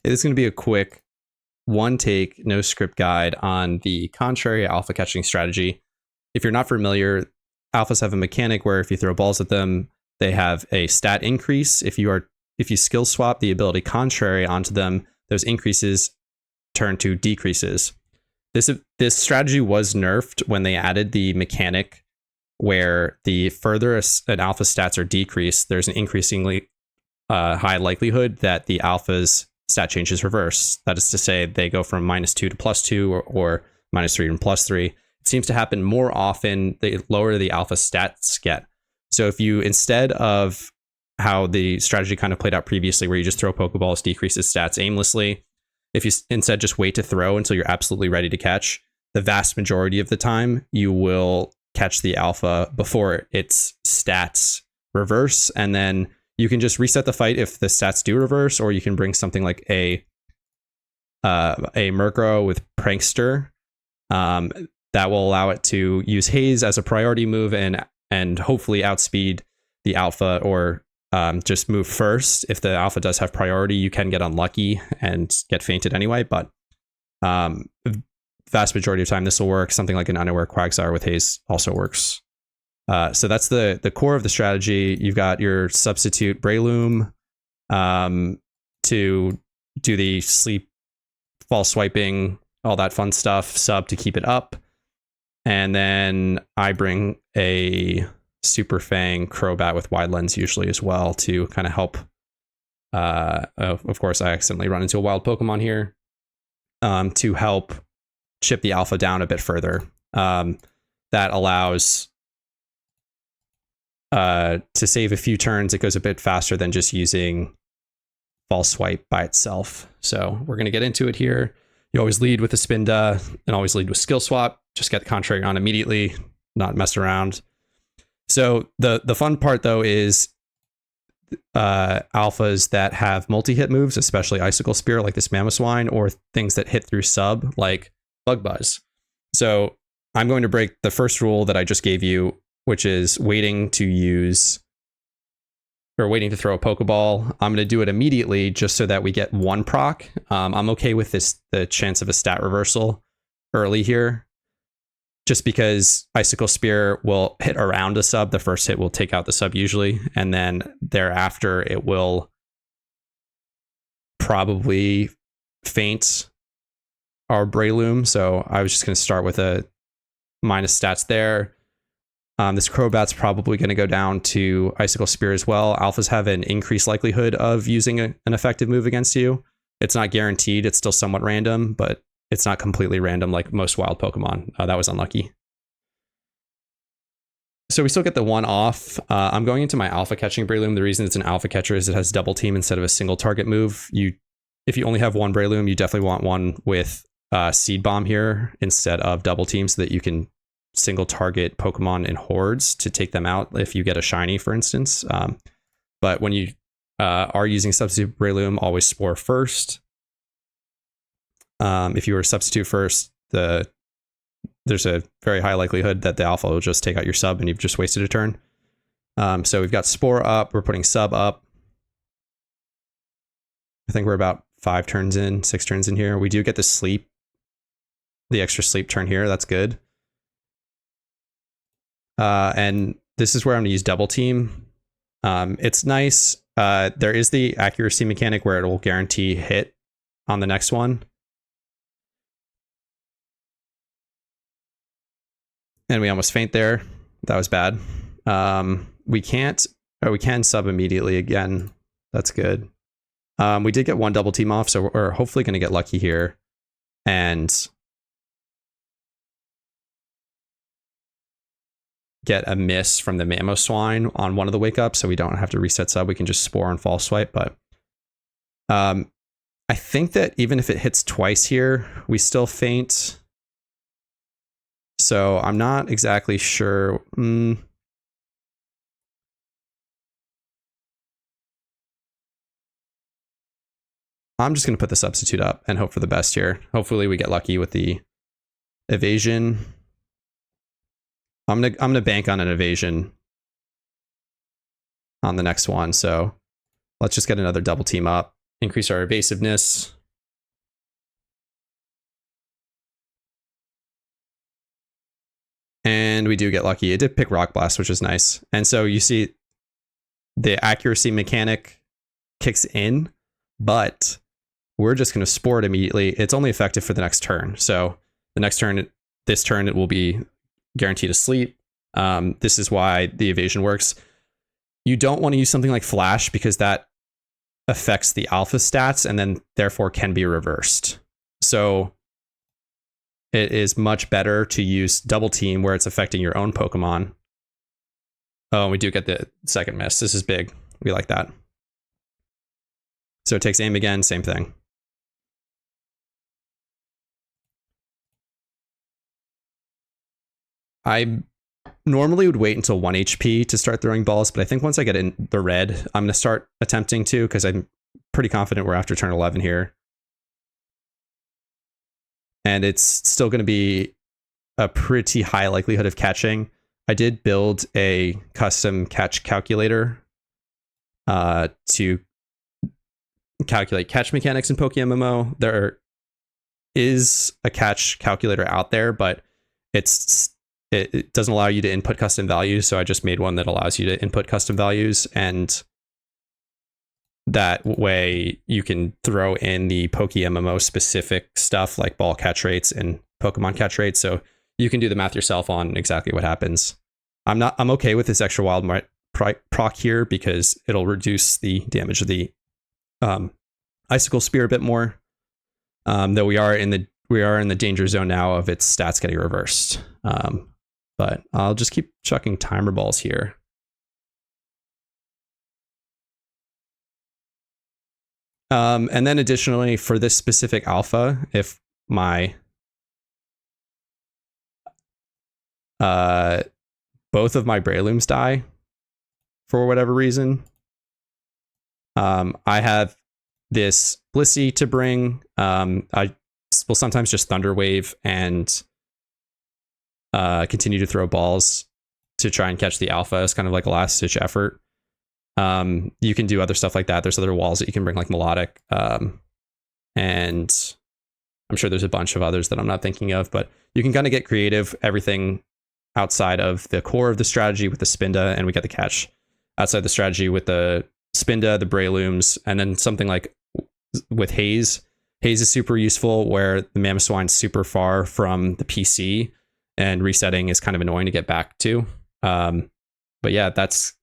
It's going to be a quick one take, no script guide on the contrary alpha catching strategy. If you're not familiar, alphas have a mechanic where if you throw balls at them, they have a stat increase. If you skill swap the ability contrary onto them, those increases turn to decreases. This strategy was nerfed when they added the mechanic where the further an alpha stats are decreased, there's an increasingly high likelihood that the alpha's stat changes reverse. That is to say, they go from -2 to +2 or -3 and +3. It seems to happen more often the lower the alpha stats get. So if you, instead of how the strategy kind of played out previously, where you just throw Pokeballs, decreases stats aimlessly, if you instead just wait to throw until you're absolutely ready to catch, the vast majority of the time you will catch the alpha before its stats reverse, and then you can just reset the fight if the stats do reverse, or you can bring something like a Murkrow with Prankster that will allow it to use Haze as a priority move and hopefully outspeed the alpha, or just move first. If the alpha does have priority, you can get unlucky and get fainted anyway, but vast majority of time this will work. Something like an Unaware Quagsire with Haze also works. So that's the core of the strategy. You've got your substitute Breloom to do the sleep, false swiping, all that fun stuff, sub to keep it up. And then I bring a Super Fang Crobat with Wide Lens usually as well to kind of help. Of course, I accidentally run into a wild Pokemon here to help chip the alpha down a bit further. That allows to save a few turns. It goes a bit faster than just using false swipe by itself. So we're going to get into it here. You always lead with a Spinda and always lead with skill swap. Just get the contrary on immediately, not mess around. So the fun part though is alphas that have multi-hit moves, especially Icicle Spear like this Mamoswine, or things that hit through sub like Bug Buzz. So I'm going to break the first rule that I just gave you, which is waiting to throw a Pokeball. I'm going to do it immediately just so that we get one proc. I'm okay with the chance of a stat reversal early here, just because Icicle Spear will hit around a sub. The first hit will take out the sub usually, and then thereafter it will probably faint our Breloom. So I was just going to start with a minus stats there. This Crobat's probably going to go down to Icicle Spear as well. Alphas have an increased likelihood of using an effective move against you. It's not guaranteed. It's still somewhat random, but it's not completely random like most wild Pokemon. That was unlucky. So we still get the one off. I'm going into my alpha catching Breloom. The reason it's an alpha catcher is it has double team instead of a single target move. If you only have one Breloom, you definitely want one with Seed Bomb here instead of double team, so that you can single target Pokemon in hordes to take them out if you get a shiny, for instance. But when you are using substitute Breloom, always Spore first. If you were substitute first, there's a very high likelihood that the alpha will just take out your sub and you've just wasted a turn. So we've got Spore up, we're putting sub up. I think we're about 6 turns in here. We do get the extra sleep turn here. That's good. And this is where I'm going to use double team. It's nice. There is the accuracy mechanic where it will guarantee hit on the next one. And we almost faint there. That was bad. We can sub immediately again. That's good. We did get one double team off, so we're hopefully going to get lucky here. And get a miss from the Mamoswine on one of the wake ups, so we don't have to reset sub. We can just Spore and false swipe. But I think that even if it hits twice here, we still faint. So I'm not exactly sure. I'm just going to put the substitute up and hope for the best here. Hopefully we get lucky with the evasion. I'm gonna bank on an evasion on the next one. So let's just get another double team up, increase our evasiveness. And we do get lucky. It did pick Rock Blast, which is nice. And so you see the accuracy mechanic kicks in, but we're just going to sport immediately. It's only effective for the next turn. So the next turn, this turn, it will be guaranteed asleep. This is why the evasion works. You don't want to use something like Flash because that affects the alpha stats and then therefore can be reversed. So it is much better to use Double Team where it's affecting your own Pokemon. Oh, we do get the second miss. This is big. We like that. So it takes aim again, same thing. I normally would wait until 1 HP to start throwing balls, but I think once I get in the red, I'm going to start attempting to, because I'm pretty confident we're after turn 11 here. And it's still going to be a pretty high likelihood of catching. I did build a custom catch calculator to calculate catch mechanics in PokeMMO. There is a catch calculator out there, but it doesn't allow you to input custom values. So I just made one that allows you to input custom values, and that way you can throw in the PokeMMO specific stuff like ball catch rates and Pokemon catch rates. So you can do the math yourself on exactly what happens. I'm okay with this extra wild proc here because it'll reduce the damage of the Icicle Spear a bit more. Though we are in the danger zone now of its stats getting reversed. But I'll just keep chucking timer balls here. And then additionally for this specific alpha, if my both of my Breilooms die for whatever reason, I have this Blissey to bring. I will sometimes just Thunder Wave and continue to throw balls to try and catch the alpha as kind of like a last ditch effort. You can do other stuff like that. There's other walls that you can bring, like Melodic, and I'm sure there's a bunch of others that I'm not thinking of, but you can kind of get creative. Everything outside of the core of the strategy with the Spinda, and we get the catch outside the strategy with the Spinda, the Breilooms, and then something like with Haze. Haze is super useful where the Mamoswine's super far from the PC, and resetting is kind of annoying to get back to. But yeah, that's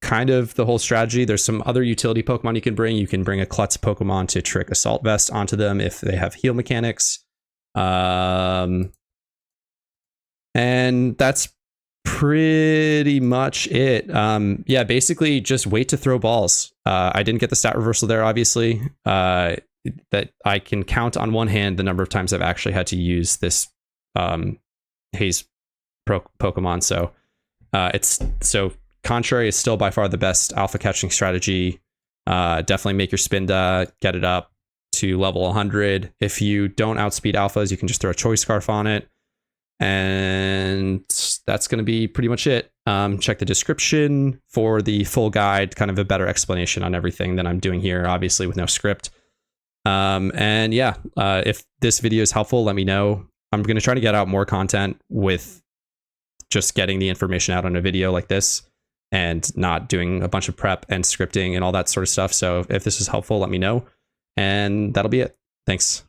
kind of the whole strategy. There's some other utility Pokemon you can bring. You can bring a Klutz Pokemon to trick Assault Vest onto them if they have heal mechanics. And that's pretty much it. Yeah, basically just wait to throw balls. I didn't get the stat reversal there, obviously. That I can count on one hand the number of times I've actually had to use this Haze Pokemon. So Contrary is still by far the best alpha catching strategy. Definitely make your Spinda, get it up to level 100. If you don't outspeed alphas, you can just throw a Choice Scarf on it. And that's going to be pretty much it. Check the description for the full guide, kind of a better explanation on everything than I'm doing here, obviously with no script. And yeah, if this video is helpful, let me know. I'm going to try to get out more content with just getting the information out on a video like this and not doing a bunch of prep and scripting and all that sort of stuff. So if this is helpful, let me know. And that'll be it. Thanks.